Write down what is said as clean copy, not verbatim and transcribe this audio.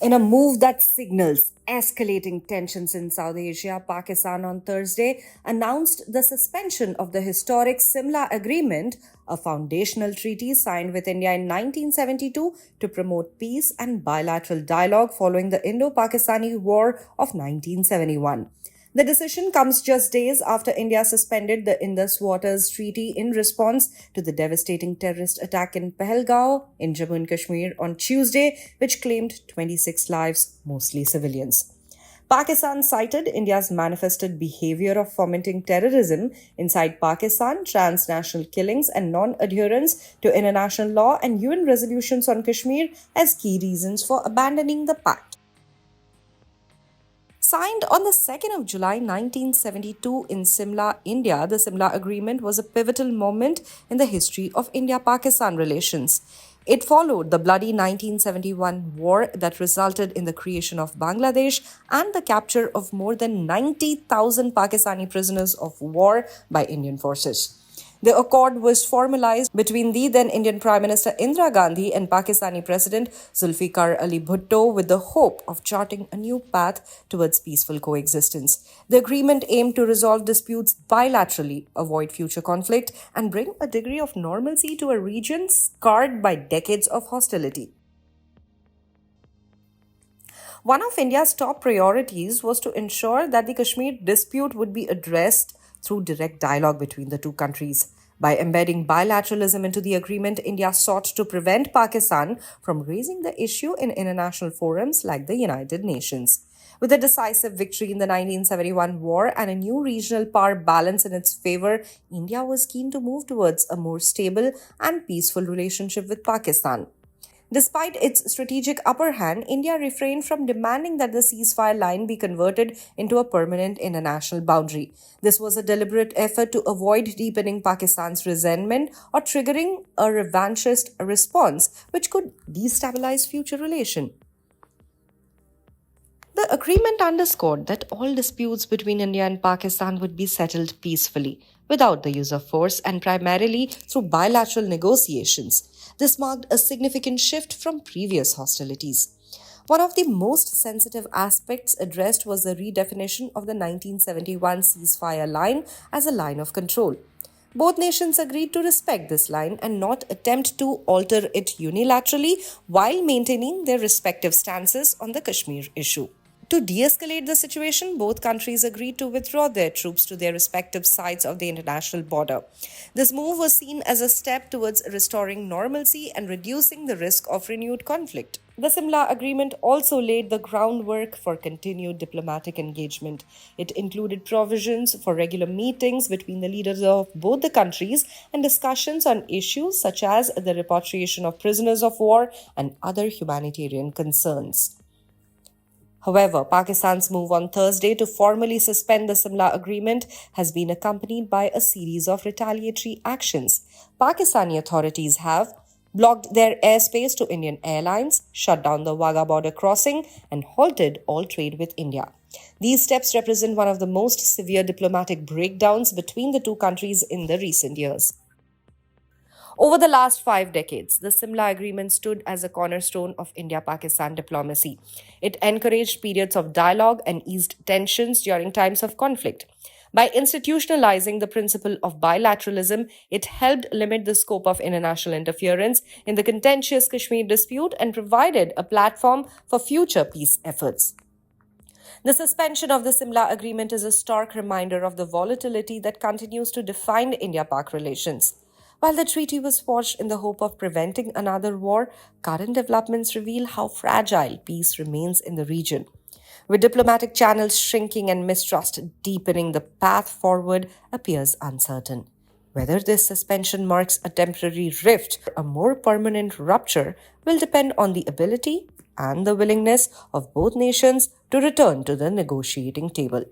In a move that signals escalating tensions in South Asia, Pakistan on Thursday announced the suspension of the historic Simla Agreement, a foundational treaty signed with India in 1972 to promote peace and bilateral dialogue following the Indo-Pakistani War of 1971. The decision comes just days after India suspended the Indus Waters Treaty in response to the devastating terrorist attack in Pahalgam in Jammu and Kashmir on Tuesday, which claimed 26 lives, mostly civilians. Pakistan cited India's manifested behavior of fomenting terrorism inside Pakistan, transnational killings, and non adherence to international law and UN resolutions on Kashmir as key reasons for abandoning the pact. Signed on the 2nd of July 1972 in Simla, India, the Simla Agreement was a pivotal moment in the history of India-Pakistan relations. It followed the bloody 1971 war that resulted in the creation of Bangladesh and the capture of more than 90,000 Pakistani prisoners of war by Indian forces. The accord was formalized between the then Indian Prime Minister Indira Gandhi and Pakistani President Zulfikar Ali Bhutto with the hope of charting a new path towards peaceful coexistence. The agreement aimed to resolve disputes bilaterally, avoid future conflict, and bring a degree of normalcy to a region scarred by decades of hostility. One of India's top priorities was to ensure that the Kashmir dispute would be addressed through direct dialogue between the two countries. By embedding bilateralism into the agreement, India sought to prevent Pakistan from raising the issue in international forums like the United Nations. With a decisive victory in the 1971 war and a new regional power balance in its favor, India was keen to move towards a more stable and peaceful relationship with Pakistan. Despite its strategic upper hand, India refrained from demanding that the ceasefire line be converted into a permanent international boundary. This was a deliberate effort to avoid deepening Pakistan's resentment or triggering a revanchist response, which could destabilize future relations. The agreement underscored that all disputes between India and Pakistan would be settled peacefully, without the use of force and primarily through bilateral negotiations. This marked a significant shift from previous hostilities. One of the most sensitive aspects addressed was the redefinition of the 1971 ceasefire line as a line of control. Both nations agreed to respect this line and not attempt to alter it unilaterally while maintaining their respective stances on the Kashmir issue. To de-escalate the situation, both countries agreed to withdraw their troops to their respective sides of the international border. This move was seen as a step towards restoring normalcy and reducing the risk of renewed conflict. The Simla Agreement also laid the groundwork for continued diplomatic engagement. It included provisions for regular meetings between the leaders of both the countries and discussions on issues such as the repatriation of prisoners of war and other humanitarian concerns. However, Pakistan's move on Thursday to formally suspend the Simla Agreement has been accompanied by a series of retaliatory actions. Pakistani authorities have blocked their airspace to Indian airlines, shut down the Wagah border crossing, and halted all trade with India. These steps represent one of the most severe diplomatic breakdowns between the two countries in the recent years. Over the last 5 decades, the Simla Agreement stood as a cornerstone of India-Pakistan diplomacy. It encouraged periods of dialogue and eased tensions during times of conflict. By institutionalizing the principle of bilateralism, it helped limit the scope of international interference in the contentious Kashmir dispute and provided a platform for future peace efforts. The suspension of the Simla Agreement is a stark reminder of the volatility that continues to define India-Pak relations. While the treaty was forged in the hope of preventing another war, current developments reveal how fragile peace remains in the region. With diplomatic channels shrinking and mistrust deepening, the path forward appears uncertain. Whether this suspension marks a temporary rift or a more permanent rupture will depend on the ability and the willingness of both nations to return to the negotiating table.